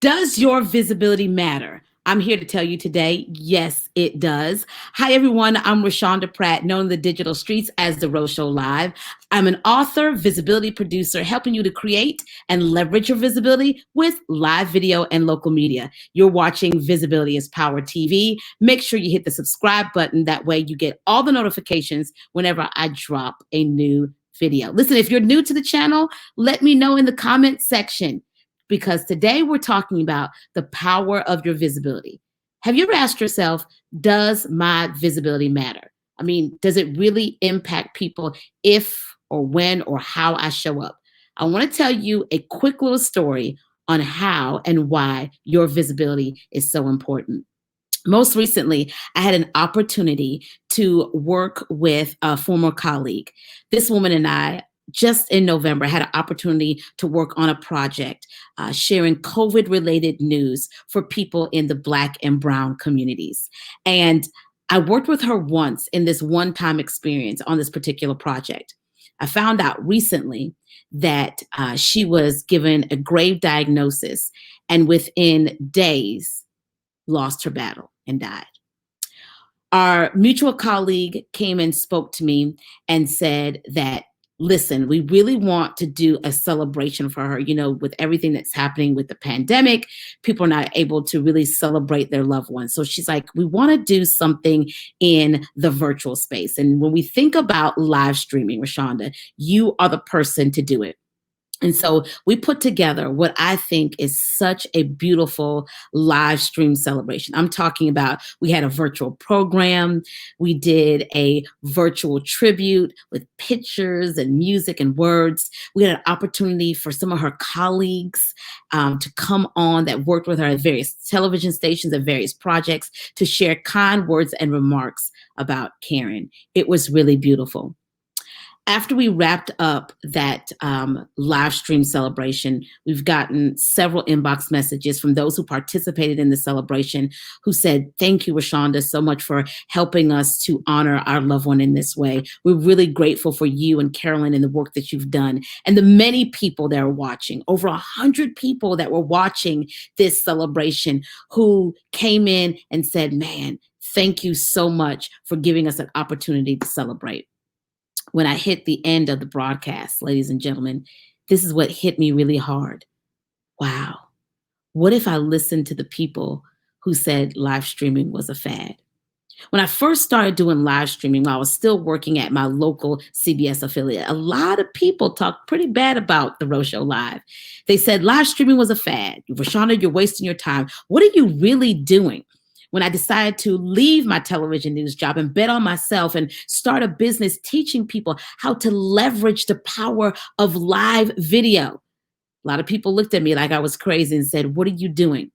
Does your visibility matter? I'm here to tell you today, yes, it does. Hi, everyone. I'm Rashonda Pratt, known in the digital streets as The Rose Show Live. I'm an author, visibility producer, helping you to create and leverage your visibility with live video and local media. You're watching Visibility is Power TV. Make sure you hit the subscribe button. That way you get all the notifications whenever I drop a new video. Listen, if you're new to the channel, let me know in the comment section, because today we're talking about the power of your visibility. Have you ever asked yourself, does my visibility matter? I mean, does it really impact people if or when or how I show up? I want to tell you a quick little story on how and why your visibility is so important. Most recently, I had an opportunity to work with a former colleague. This woman and I, just in November, had an opportunity to work on a project sharing COVID-related news for people in the Black and Brown communities. And I worked with her once in this one-time experience on this particular project. I found out recently that she was given a grave diagnosis and within days lost her battle and died. Our mutual colleague came and spoke to me and said that, listen, we really want to do a celebration for her. You know, with everything that's happening with the pandemic, people are not able to really celebrate their loved ones. So she's like, we want to do something in the virtual space. And when we think about live streaming, Rashonda, you are the person to do it. And so we put together what I think is such a beautiful live stream celebration. I'm talking about, we had a virtual program. We did a virtual tribute with pictures and music and words. We had an opportunity for some of her colleagues to come on that worked with her at various television stations and various projects to share kind words and remarks about Karen. It was really beautiful. After we wrapped up that live stream celebration, we've gotten several inbox messages from those who participated in the celebration who said, thank you, Rashonda, so much for helping us to honor our loved one in this way. We're really grateful for you and Carolyn and the work that you've done. And the many people that are watching, over 100 people that were watching this celebration who came in and said, man, thank you so much for giving us an opportunity to celebrate. When I hit the end of the broadcast, ladies and gentlemen, this is what hit me really hard. Wow. What if I listened to the people who said live streaming was a fad? When I first started doing live streaming, while I was still working at my local CBS affiliate, a lot of people talked pretty bad about the Rose Show Live. They said live streaming was a fad. Rashonda, you're wasting your time. What are you really doing? When I decided to leave my television news job and bet on myself and start a business teaching people how to leverage the power of live video, a lot of people looked at me like I was crazy and said, what are you doing?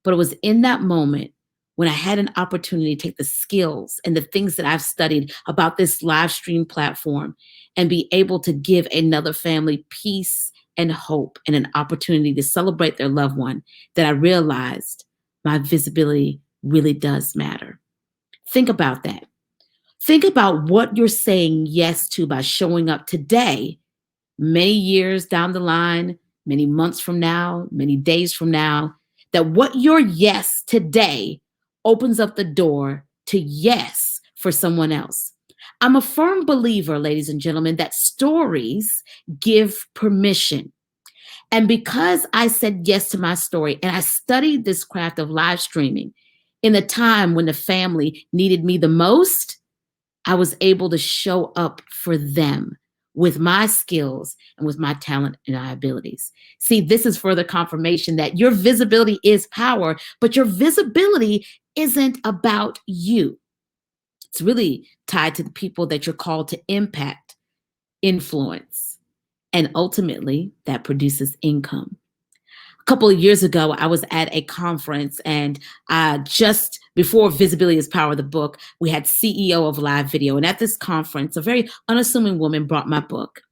But it was in that moment when I had an opportunity to take the skills and the things that I've studied about this live stream platform and be able to give another family peace and hope and an opportunity to celebrate their loved one, that I realized my visibility really does matter. Think about that. Think about what you're saying yes to by showing up today, many years down the line, many months from now, many days from now, that what your yes today opens up the door to yes for someone else. I'm a firm believer, ladies and gentlemen, that stories give permission. And because I said yes to my story and I studied this craft of live streaming, in the time when the family needed me the most, I was able to show up for them with my skills and with my talent and my abilities. See, this is further confirmation that your visibility is power, but your visibility isn't about you. It's really tied to the people that you're called to impact, influence, and ultimately that produces income. A couple of years ago, I was at a conference, and just before Visibility is Power, the book, we had CEO of Live Video. And at this conference, a very unassuming woman brought my book.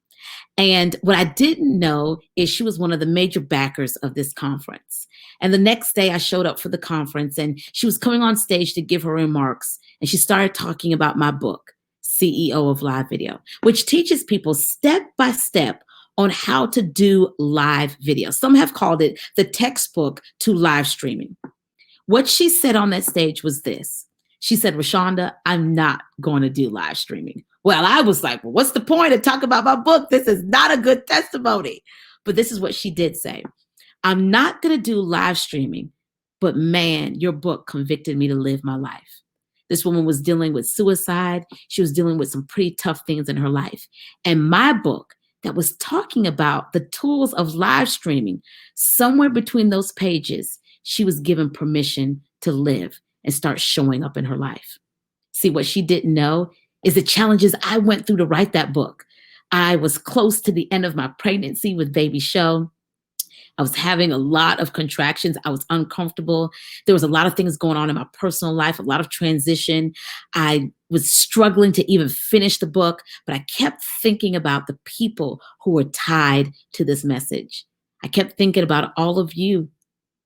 And what I didn't know is she was one of the major backers of this conference. And the next day I showed up for the conference, and she was coming on stage to give her remarks. And she started talking about my book, CEO of Live Video, which teaches people step by step on how to do live video. Some have called it the textbook to live streaming. What she said on that stage was this. She said, Rashonda, I'm not going to do live streaming. Well, I was like, well, what's the point of talking about my book? This is not a good testimony. But this is what she did say. I'm not going to do live streaming, but man, your book convicted me to live my life. This woman was dealing with suicide. She was dealing with some pretty tough things in her life. And my book that was talking about the tools of live streaming, somewhere between those pages, she was given permission to live and start showing up in her life. See, what she didn't know is the challenges I went through to write that book. I was close to the end of my pregnancy with baby Show. I was having a lot of contractions. I was uncomfortable. There was a lot of things going on in my personal life, a lot of transition. I was struggling to even finish the book, but I kept thinking about the people who were tied to this message. I kept thinking about all of you.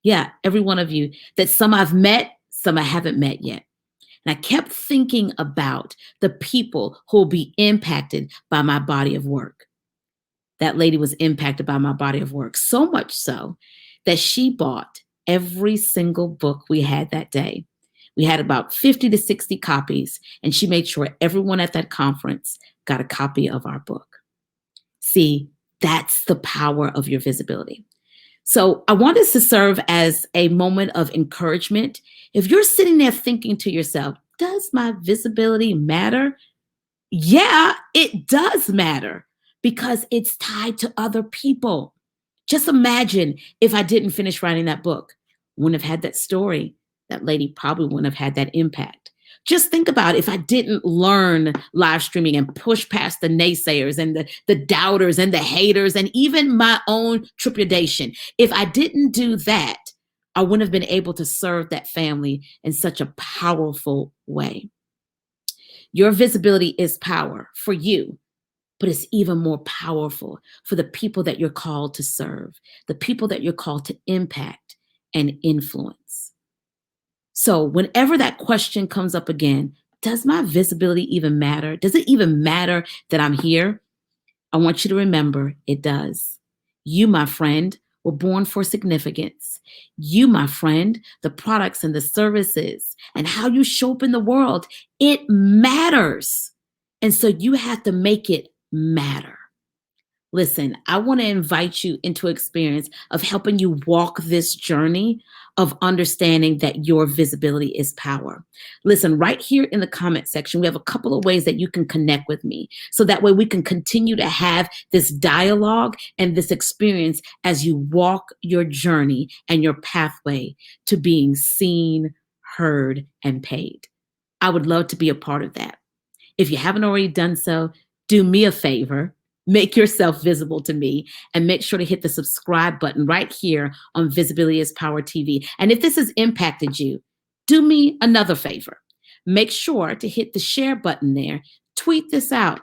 Yeah, every one of you, that some I've met, some I haven't met yet. And I kept thinking about the people who will be impacted by my body of work. That lady was impacted by my body of work, so much so that she bought every single book we had that day. We had about 50 to 60 copies, and she made sure everyone at that conference got a copy of our book. See, that's the power of your visibility. So I want this to serve as a moment of encouragement. If you're sitting there thinking to yourself, does my visibility matter? Yeah, it does matter because it's tied to other people. Just imagine if I didn't finish writing that book, wouldn't have had that story. That lady probably wouldn't have had that impact. Just think about if I didn't learn live streaming and push past the naysayers and the doubters and the haters and even my own trepidation. If I didn't do that, I wouldn't have been able to serve that family in such a powerful way. Your visibility is power for you, but it's even more powerful for the people that you're called to serve, the people that you're called to impact and influence. So whenever that question comes up again, does my visibility even matter? Does it even matter that I'm here? I want you to remember it does. You, my friend, were born for significance. You, my friend, the products and the services and how you show up in the world, it matters. And so you have to make it matter. Listen, I want to invite you into an experience of helping you walk this journey of understanding that your visibility is power. Listen, right here in the comment section, we have a couple of ways that you can connect with me. So that way we can continue to have this dialogue and this experience as you walk your journey and your pathway to being seen, heard, and paid. I would love to be a part of that. If you haven't already done so, do me a favor. Make yourself visible to me and make sure to hit the subscribe button right here on Visibility is Power TV. And if this has impacted you, do me another favor. Make sure to hit the share button there. Tweet this out.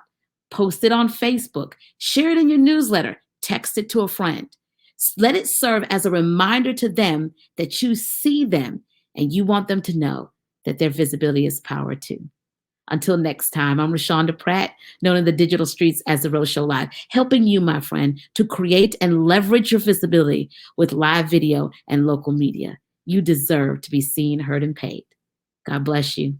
Post it on Facebook. Share it in your newsletter. Text it to a friend. Let it serve as a reminder to them that you see them and you want them to know that their visibility is power too. Until next time, I'm Rashonda Pratt, known in the digital streets as The Rose Show Live, helping you, my friend, to create and leverage your visibility with live video and local media. You deserve to be seen, heard, and paid. God bless you.